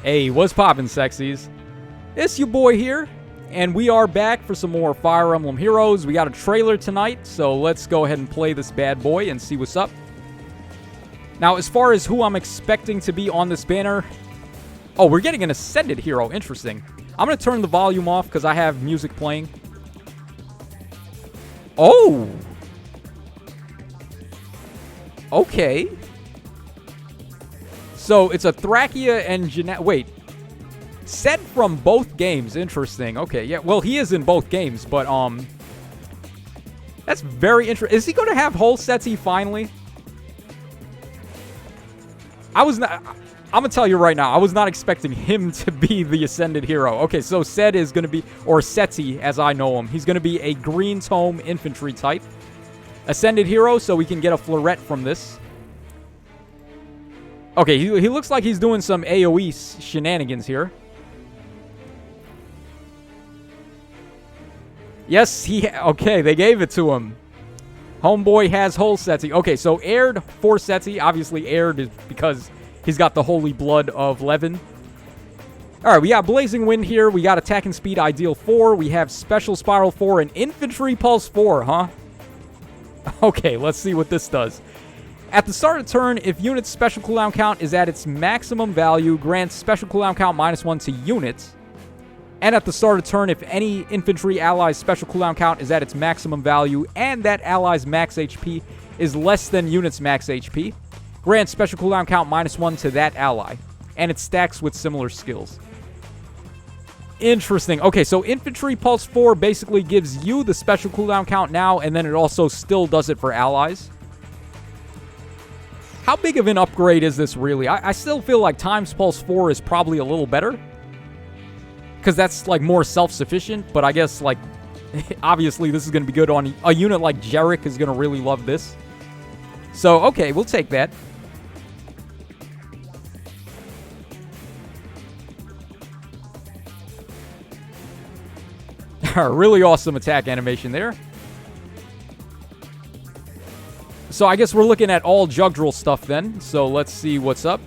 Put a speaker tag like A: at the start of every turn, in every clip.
A: Hey, what's poppin', sexies? It's your boy here, and we are back for some more Fire Emblem Heroes. We got a trailer tonight, so let's go ahead and play this bad boy and see what's up. Now, as far as who I'm expecting to be on this banner... Oh, we're getting an Ascended hero. Interesting. I'm going to turn the volume off because I have music playing. Oh! Okay. So, it's a Thracia and Wait. Set from both games. Interesting. Okay, yeah. Well, he is in both games, but, that's very interesting. Is he going to have whole Setsi finally? I'm going to tell you right now, I was not expecting him to be the Ascended hero. Okay, so Sed is going to be, or Setsi as I know him, he's going to be a green tome infantry type. Ascended hero, so we can get a Floret from this. Okay, he looks like he's doing some AoE shenanigans here. Yes, okay, they gave it to him. Homeboy has whole Setsi. Okay, so aired for Setsi. Obviously aired is because he's got the holy blood of Levin. Alright, we got Blazing Wind here. We got Attack and Speed Ideal 4. We have Special Spiral 4 and Infantry Pulse 4, huh? Okay, let's see what this does. At the start of turn, if unit's special cooldown count is at its maximum value, grants special cooldown count -1 to units. And at the start of turn, if any infantry ally's special cooldown count is at its maximum value and that ally's max HP is less than unit's max HP, grant special cooldown count -1 to that ally. And it stacks with similar skills. Interesting. Okay, so Infantry Pulse 4 basically gives you the special cooldown count now, and then it also still does it for allies. How big of an upgrade is this, really? I still feel like Times Pulse 4 is probably a little better. Because that's, like, more self-sufficient. But I guess, like, obviously this is going to be good on... A unit like Jarek is going to really love this. So, okay, we'll take that. Really awesome attack animation there. So I guess we're looking at all Jugdral stuff then. So let's see what's up.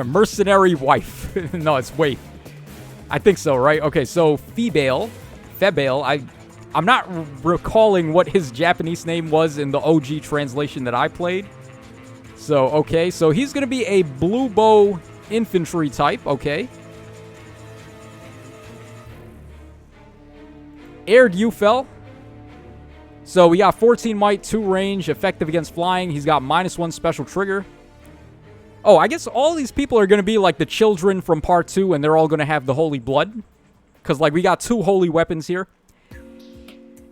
A: Mercenary wife. No, it's wait. I think so, right? Okay, so Febale. I'm not recalling what his Japanese name was in the OG translation that I played. So, okay. So he's going to be a blue bow infantry type. Okay. Aired Ufel. So we got 14 might, 2 range, effective against flying. He's got -1 special trigger. Oh, I guess all these people are going to be like the children from part 2, and they're all going to have the holy blood. Because, like, we got 2 holy weapons here.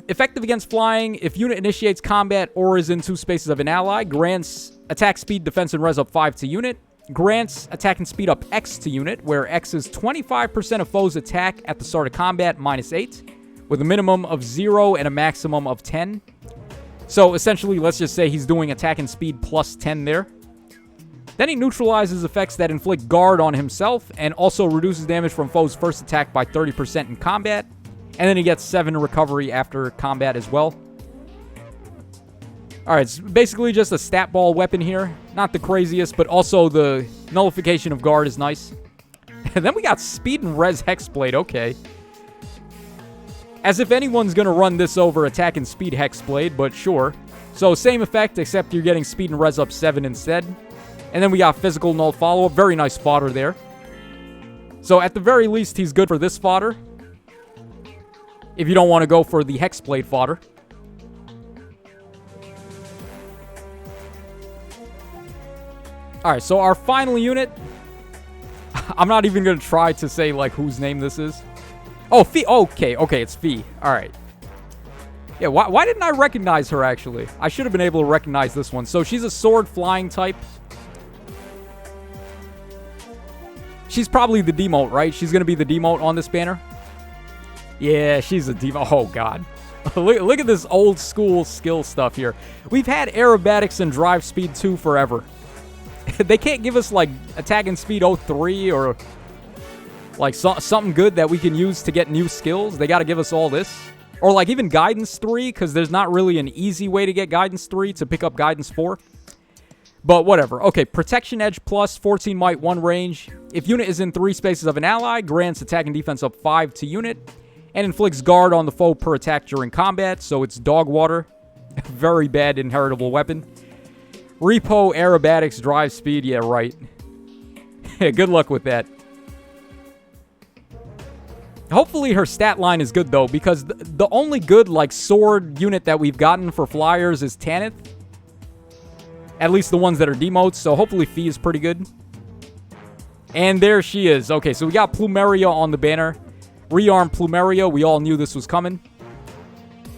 A: Effective against flying. If unit initiates combat or is in 2 spaces of an ally, grants attack speed, defense, and res up 5 to unit. Grants attack and speed up X to unit, where X is 25% of foes' attack at the start of combat, -8. With a minimum of 0 and a maximum of 10. So, essentially, let's just say he's doing attack and speed +10 there. Then he neutralizes effects that inflict guard on himself, and also reduces damage from foes' first attack by 30% in combat. And then he gets 7 recovery after combat as well. Alright, it's basically just a stat ball weapon here. Not the craziest, but also the nullification of guard is nice. And then we got speed and res Hexblade, okay. As if anyone's going to run this over attack and speed Hexblade, but sure. So, same effect, except you're getting speed and res up 7 instead. And then we got physical null follow-up. Very nice fodder there. So, at the very least, he's good for this fodder. If you don't want to go for the Hexblade fodder. Alright, so our final unit. I'm not even going to try to say, like, whose name this is. Oh, Fee. Okay, it's Fee. Alright. Yeah, why didn't I recognize her, actually? I should have been able to recognize this one. So, she's a sword flying type. She's probably the demote, right? She's going to be the demote on this banner. Yeah, she's a demote. Oh, God. Look at this old school skill stuff here. We've had aerobatics and drive speed 2 forever. They can't give us, like, attack and speed 03 or... like, something good that we can use to get new skills. They got to give us all this. Or, like, even Guidance 3, because there's not really an easy way to get Guidance 3 to pick up Guidance 4. But whatever. Okay, Protection Edge plus, 14 might, 1 range. If unit is in 3 spaces of an ally, grants attack and defense up 5 to unit. And inflicts guard on the foe per attack during combat. So it's dog water. Very bad inheritable weapon. Repo, aerobatics, drive speed. Yeah, right. Good luck with that. Hopefully her stat line is good, though, because the only good, like, sword unit that we've gotten for flyers is Tanith. At least the ones that are demotes, so hopefully Fee is pretty good. And there she is. Okay, so we got Plumeria on the banner. Rearmed Plumeria. We all knew this was coming.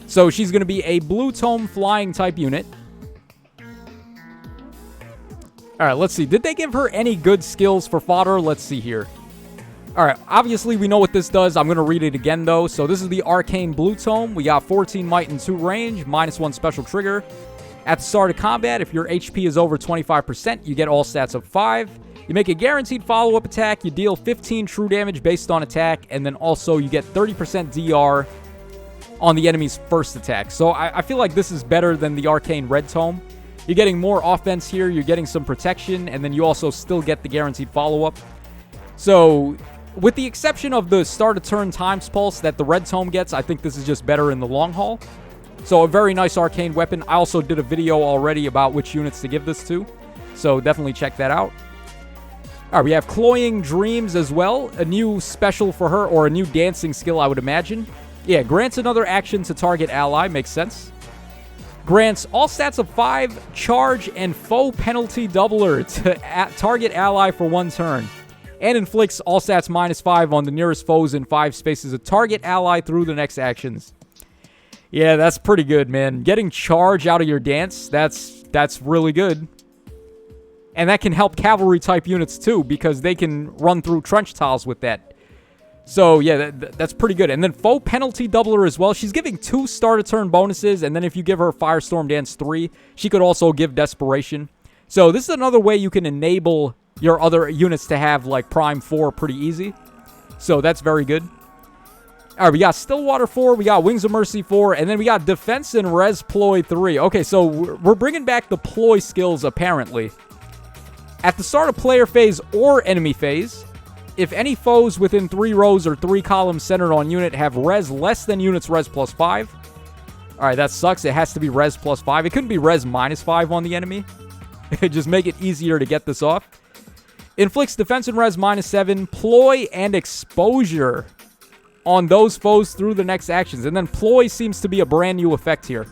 A: So she's going to be a blue tome flying type unit. Alright, let's see. Did they give her any good skills for fodder? Let's see here. Alright, obviously we know what this does. I'm going to read it again, though. So this is the Arcane Blue Tome. We got 14 might and 2 range, -1 special trigger. At the start of combat, if your HP is over 25%, you get all stats of 5. You make a guaranteed follow-up attack. You deal 15 true damage based on attack. And then also you get 30% DR on the enemy's first attack. So I feel like this is better than the Arcane Red Tome. You're getting more offense here. You're getting some protection. And then you also still get the guaranteed follow-up. So with the exception of the start of turn times pulse that the Red Tome gets, I think this is just better in the long haul. So a very nice arcane weapon. I also did a video already about which units to give this to. So definitely check that out. Alright, we have Cloying Dreams as well. A new special for her, or a new dancing skill, I would imagine. Yeah, grants another action to target ally. Makes sense. Grants all stats of 5, charge, and foe penalty doubler to target ally for 1 turn. And inflicts all stats -5 on the nearest foes in 5 spaces of target ally through the next actions. Yeah, that's pretty good, man. Getting charge out of your dance, that's really good. And that can help cavalry type units too, because they can run through trench tiles with that. So yeah, that's pretty good. And then foe penalty doubler as well. She's giving 2 start of turn bonuses, and then if you give her Firestorm Dance 3, she could also give Desperation. So this is another way you can enable your other units to have like Prime 4 pretty easy. So that's very good. Alright, we got Stillwater 4, we got Wings of Mercy 4, and then we got Defense and Res Ploy 3. Okay, so we're bringing back the Ploy skills, apparently. At the start of player phase or enemy phase, if any foes within 3 rows or 3 columns centered on unit have res less than unit's res +5. Alright, that sucks. It has to be res +5. It couldn't be res -5 on the enemy. Just make it easier to get this off. Inflicts defense and res -7, ploy, and exposure on those foes through the next actions. And then Ploy seems to be a brand new effect here.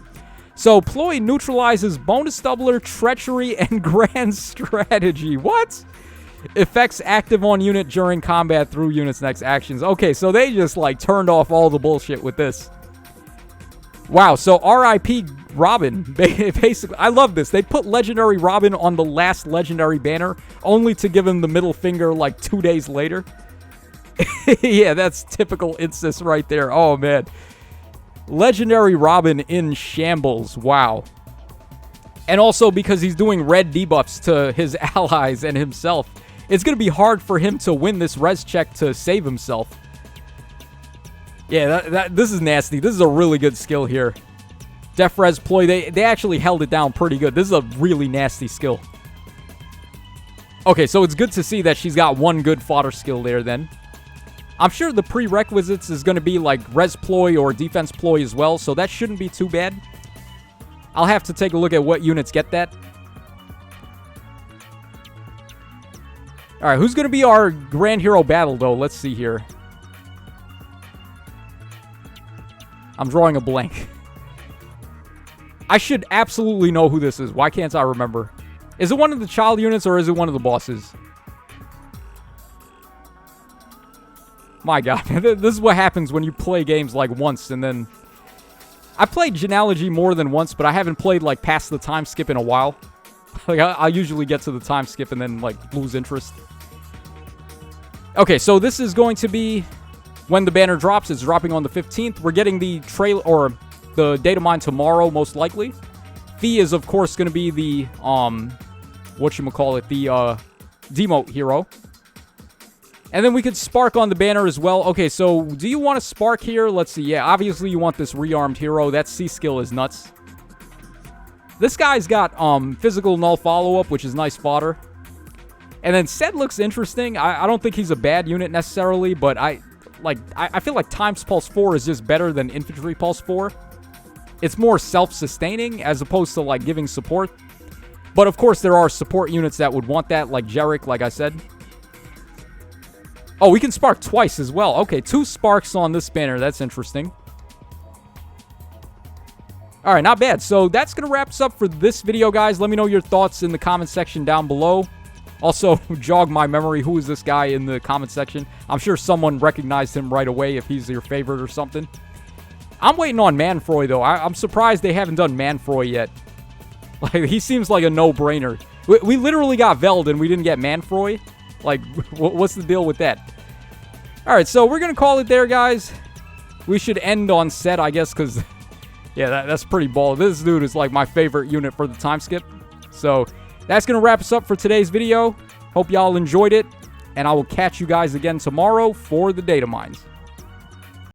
A: So Ploy neutralizes bonus doubler, treachery, and grand strategy. What? Effects active on unit during combat through unit's next actions. Okay, so they just like turned off all the bullshit with this. Wow, so RIP Robin. Basically, I love this. They put Legendary Robin on the last Legendary banner, only to give him the middle finger like 2 days later. Yeah, that's typical incest right there. Oh, man. Legendary Robin in shambles. Wow. And also because he's doing red debuffs to his allies and himself, it's going to be hard for him to win this res check to save himself. Yeah, this is nasty. This is a really good skill here. Def Res Ploy, they actually held it down pretty good. This is a really nasty skill. Okay, so it's good to see that she's got one good fodder skill there then. I'm sure the prerequisites is going to be like Res Ploy or Defense Ploy as well, so that shouldn't be too bad. I'll have to take a look at what units get that. Alright, who's going to be our Grand Hero battle, though? Let's see here. I'm drawing a blank. I should absolutely know who this is. Why can't I remember? Is it one of the child units or is it one of the bosses? My god, this is what happens when you play games like once and then... I played Genealogy more than once, but I haven't played like past the time skip in a while. Like I usually get to the time skip and then like lose interest. Okay, so this is going to be when the banner drops. It's dropping on the 15th. We're getting the trailer or the data mine tomorrow, most likely. Fee is of course going to be the whatchamacallit, the demote hero. And then we could spark on the banner as well. Okay, so do you want to spark here? Let's see. Yeah, obviously you want this rearmed hero. That C skill is nuts. This guy's got physical null follow-up, which is nice fodder. And then Sed looks interesting. I don't think he's a bad unit necessarily, but I feel like Times Pulse 4 is just better than Infantry Pulse 4. It's more self-sustaining as opposed to, like, giving support. But, of course, there are support units that would want that, like Jarek, like I said. Oh, we can spark twice as well. Okay, 2 sparks on this banner. That's interesting. All right, not bad. So that's going to wrap us up for this video, guys. Let me know your thoughts in the comment section down below. Also, jog my memory. Who is this guy in the comment section? I'm sure someone recognized him right away if he's your favorite or something. I'm waiting on Manfroy, though. I'm surprised they haven't done Manfroy yet. Like, he seems like a no-brainer. We literally got Veld and we didn't get Manfroy. Like, what's the deal with that? All right, so we're going to call it there, guys. We should end on Set, I guess, because, yeah, that's pretty bald. This dude is, like, my favorite unit for the time skip. So that's going to wrap us up for today's video. Hope y'all enjoyed it, and I will catch you guys again tomorrow for the data mines.